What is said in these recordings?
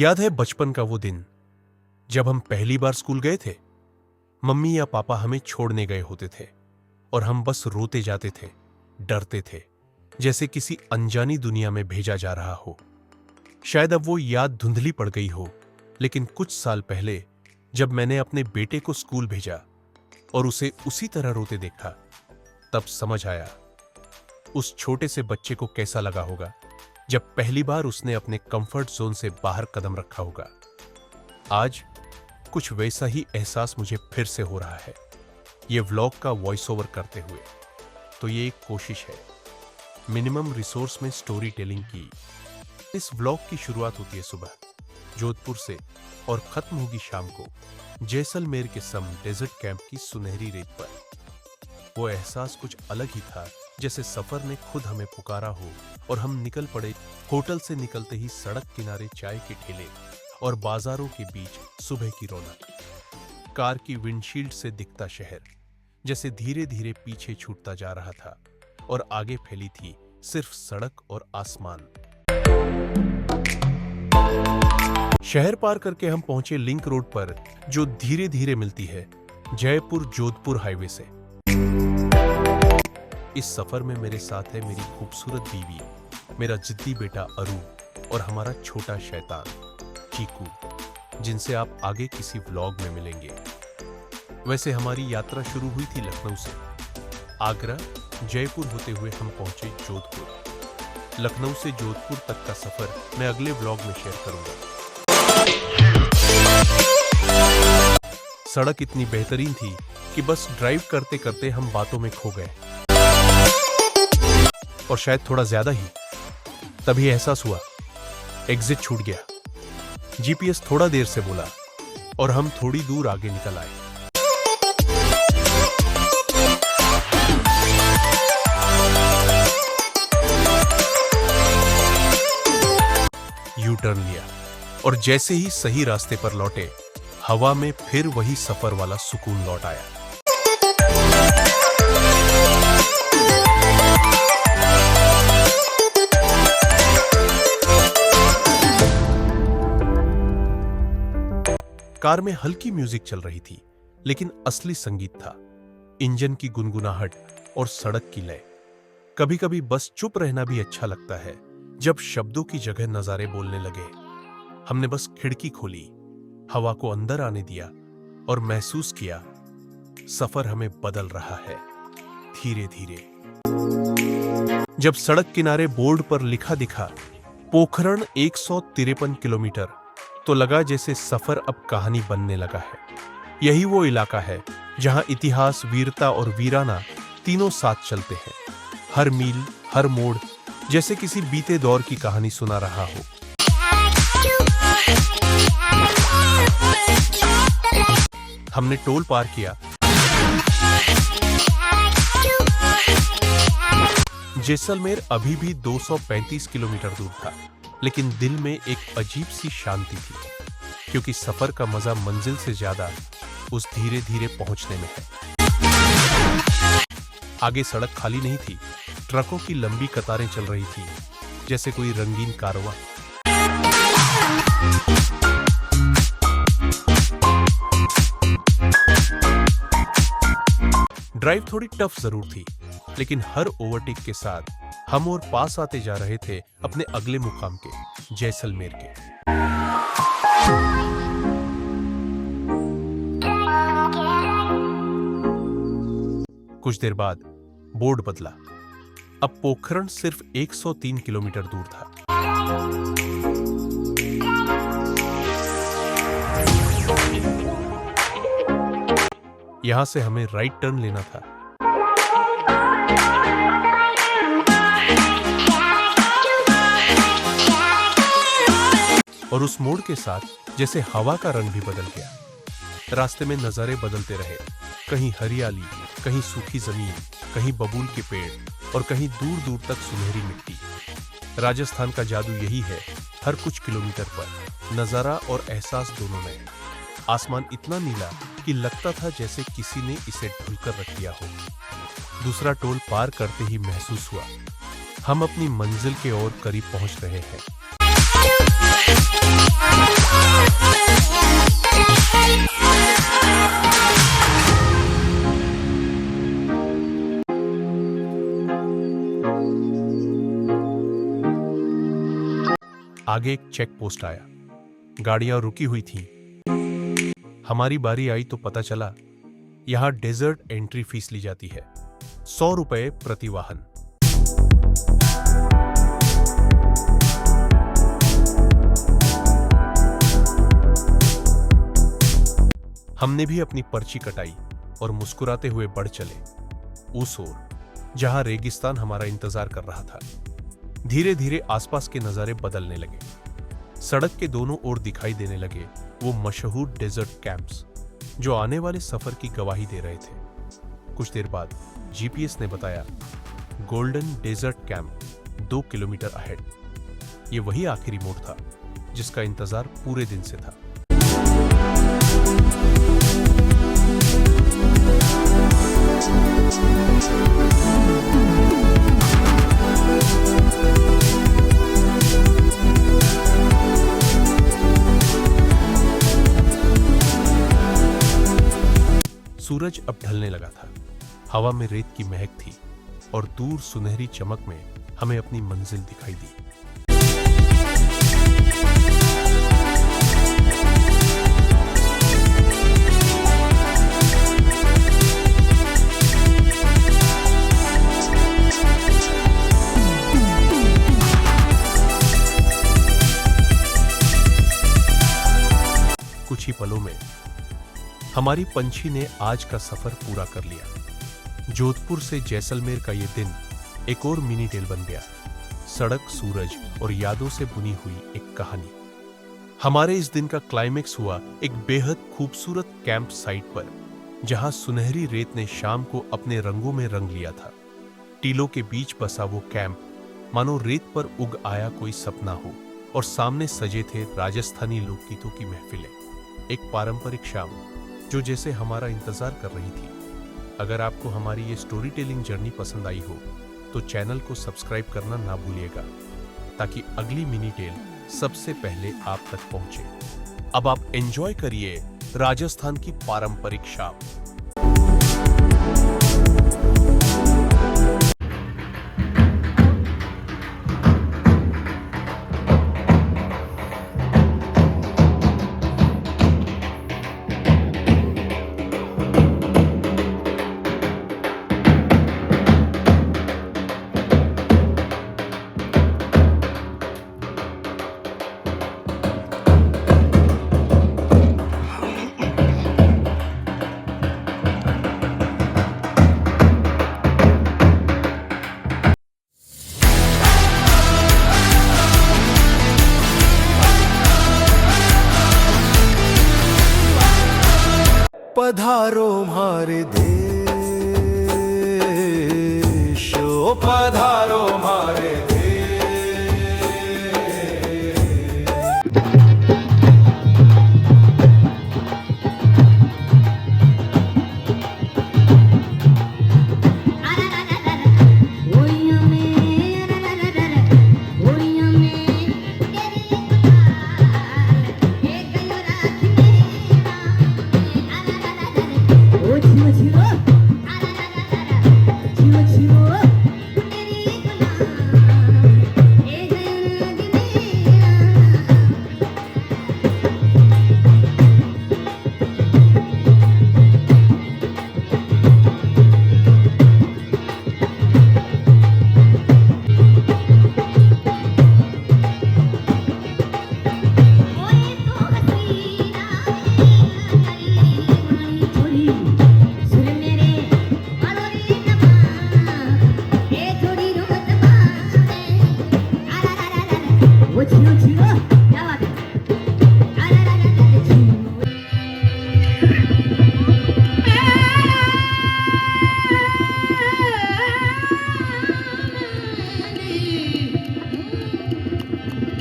याद है बचपन का वो दिन जब हम पहली बार स्कूल गए थे। मम्मी या पापा हमें छोड़ने गए होते थे और हम बस रोते जाते थे, डरते थे, जैसे किसी अनजानी दुनिया में भेजा जा रहा हो। शायद अब वो याद धुंधली पड़ गई हो, लेकिन कुछ साल पहले जब मैंने अपने बेटे को स्कूल भेजा और उसे उसी तरह रोते देखा, तब समझ आया उस छोटे से बच्चे को कैसा लगा होगा जब पहली बार उसने अपने कंफर्ट जोन से बाहर कदम रखा होगा। आज कुछ वैसा ही एहसास मुझे फिर से हो रहा है, ये व्लॉग का वॉइस ओवर करते हुए। तो ये एक कोशिश है मिनिमम रिसोर्स में स्टोरी टेलिंग की। इस व्लॉग की शुरुआत होती है सुबह जोधपुर से और खत्म होगी शाम को जैसलमेर के सम डेजर्ट कैंप की सुनहरी रेत पर। वो एहसास कुछ अलग ही था, जैसे सफर ने खुद हमें पुकारा हो और हम निकल पड़े। होटल से निकलते ही सड़क किनारे चाय के ठेले और बाजारों के बीच सुबह की रौनक, कार की विंडशील्ड से दिखता शहर जैसे धीरे धीरे पीछे छूटता जा रहा था और आगे फैली थी सिर्फ सड़क और आसमान। शहर पार करके हम पहुंचे लिंक रोड पर, जो धीरे धीरे मिलती है जयपुर जोधपुर हाईवे से। इस सफर में मेरे साथ है मेरी खूबसूरत बीवी, मेरा जिद्दी बेटा अरू और हमारा छोटा शैतान चीकू, जिनसे आप आगे किसी व्लॉग में मिलेंगे। वैसे हमारी यात्रा शुरू हुई थी लखनऊ से। आगरा जयपुर होते हुए हम पहुंचे जोधपुर। लखनऊ से जोधपुर तक का सफर मैं अगले व्लॉग में शेयर करूंगा। सड़क इतनी बेहतरीन थी कि बस ड्राइव करते करते हम बातों में खो गए, और शायद थोड़ा ज्यादा ही। तभी एहसास हुआ एग्जिट छूट गया। जीपीएस थोड़ा देर से बोला और हम थोड़ी दूर आगे निकल आए। यू टर्न लिया और जैसे ही सही रास्ते पर लौटे, हवा में फिर वही सफर वाला सुकून लौट आया। कार में हल्की म्यूजिक चल रही थी, लेकिन असली संगीत था इंजन की गुनगुनाहट और सड़क की लय। कभी कभी बस चुप रहना भी अच्छा लगता है, जब शब्दों की जगह नजारे बोलने लगे। हमने बस खिड़की खोली, हवा को अंदर आने दिया और महसूस किया सफर हमें बदल रहा है धीरे धीरे। जब सड़क किनारे बोर्ड पर लिखा दिखा पोखरण 153 किलोमीटर, तो लगा जैसे सफर अब कहानी बनने लगा है। यही वो इलाका है जहां इतिहास, वीरता और वीराना तीनों साथ चलते हैं। हर मील, हर मोड़ जैसे किसी बीते दौर की कहानी सुना रहा हो। हमने टोल पार किया। जैसलमेर अभी भी 235 किलोमीटर दूर था, लेकिन दिल में एक अजीब सी शांति थी, क्योंकि सफर का मजा मंजिल से ज्यादा उस धीरे धीरे पहुंचने में है। आगे सड़क खाली नहीं थी, ट्रकों की लंबी कतारें चल रही थी, जैसे कोई रंगीन कारवां। ड्राइव थोड़ी टफ जरूर थी, लेकिन हर ओवरटेक के साथ हम और पास आते जा रहे थे अपने अगले मुकाम के, जैसलमेर के। कुछ देर बाद बोर्ड बदला। अब पोखरण सिर्फ 103 किलोमीटर दूर था। यहां से हमें राइट टर्न लेना था। और उस मोड़ के साथ जैसे हवा का रंग भी बदल गया। रास्ते में नजारे बदलते रहे, कहीं हरियाली, कहीं सूखी जमीन, कहीं बबूल के पेड़ और कहीं दूर दूर तक सुनहरी मिट्टी। राजस्थान का जादू यही है, हर कुछ किलोमीटर पर नजारा और एहसास दोनों नए। आसमान इतना नीला कि लगता था जैसे किसी ने इसे ढुलकर रख दिया हो। दूसरा टोल पार करते ही महसूस हुआ हम अपनी मंजिल के ओर करीब पहुंच रहे हैं। आगे एक चेक पोस्ट आया। गाड़ियां रुकी हुई थीं। हमारी बारी आई तो पता चला यहां डेजर्ट एंट्री फीस ली जाती है, 100 रुपए प्रति वाहन। हमने भी अपनी पर्ची कटाई और मुस्कुराते हुए बढ़ चले उस ओर जहां रेगिस्तान हमारा इंतजार कर रहा था। धीरे धीरे आसपास के नजारे बदलने लगे। सड़क के दोनों ओर दिखाई देने लगे वो मशहूर डेजर्ट कैंप्स जो आने वाले सफर की गवाही दे रहे थे। कुछ देर बाद जीपीएस ने बताया Golden Desert Camp 2 kilometre ahead. ये वही आखिरी मोड़ था जिसका इंतजार पूरे दिन से था। सूरज अब ढलने लगा था। हवा में रेत की महक थी और दूर सुनहरी चमक में हमें अपनी मंजिल दिखाई दी। कुछ ही पलों में हमारी पंछी ने आज का सफर पूरा कर लिया। जोधपुर से जैसलमेर का ये दिन एक और मिनी टेल बन गया। सड़क, सूरज और यादों से बुनी हुई एक कहानी। हमारे इस दिन का क्लाइमेक्स हुआ एक बेहद खूबसूरत कैंप साइट पर, जहां सुनहरी रेत ने शाम को अपने रंगों में रंग लिया था। टीलों के बीच बसा वो कैंप मानो रेत पर उग आया कोई सपना हो, और सामने सजे थे राजस्थानी लोकगीतों की महफिलें। एक पारंपरिक शाम जो जैसे हमारा इंतजार कर रही थी। अगर आपको हमारी ये स्टोरी टेलिंग जर्नी पसंद आई हो तो चैनल को सब्सक्राइब करना ना भूलिएगा, ताकि अगली मिनी टेल सबसे पहले आप तक पहुंचे। अब आप एंजॉय करिए राजस्थान की पारंपरिक शाम। पधारो हमारे देश, ओ पधारो हमारे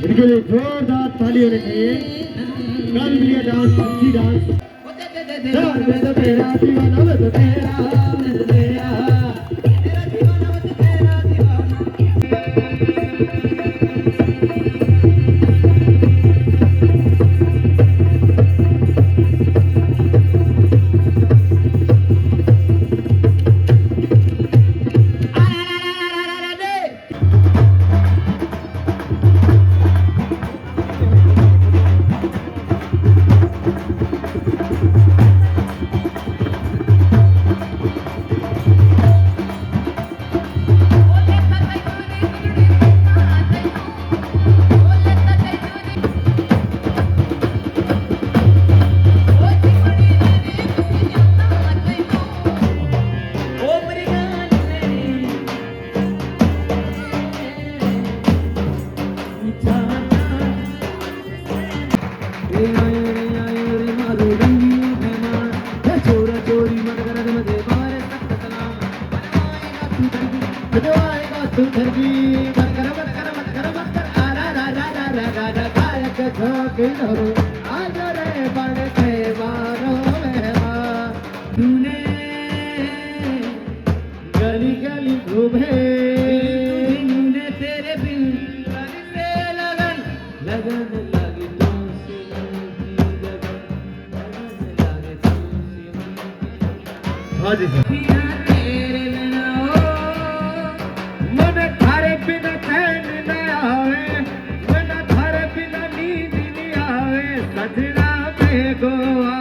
इनके लिए जोरदार ताली होनी चाहिए। Kalbelia dance, funky dance. मैं तो तेरा दीवाना, मैं तो तेरा, मैं तो तेरा, तेरा दीवाना, मैं तो तेरा दीवाना। मत कर मत कर मत कर मत कर आ रा रा रा रा रा रा रा गायक ठोकिनो आज रे बढ़ते मारो मेहमा तूने गली गली घूमे तूने तेरे बिन से लगन लगन लगी तुमसे लगन लगे तुमसे हाँ जी सर तेरे बिना मन थारे बिना चैन न आवे मन थारे बिना नींद नहीं आवे सजना में गोवा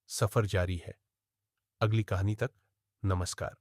सफर जारी है। अगली कहानी तक नमस्कार।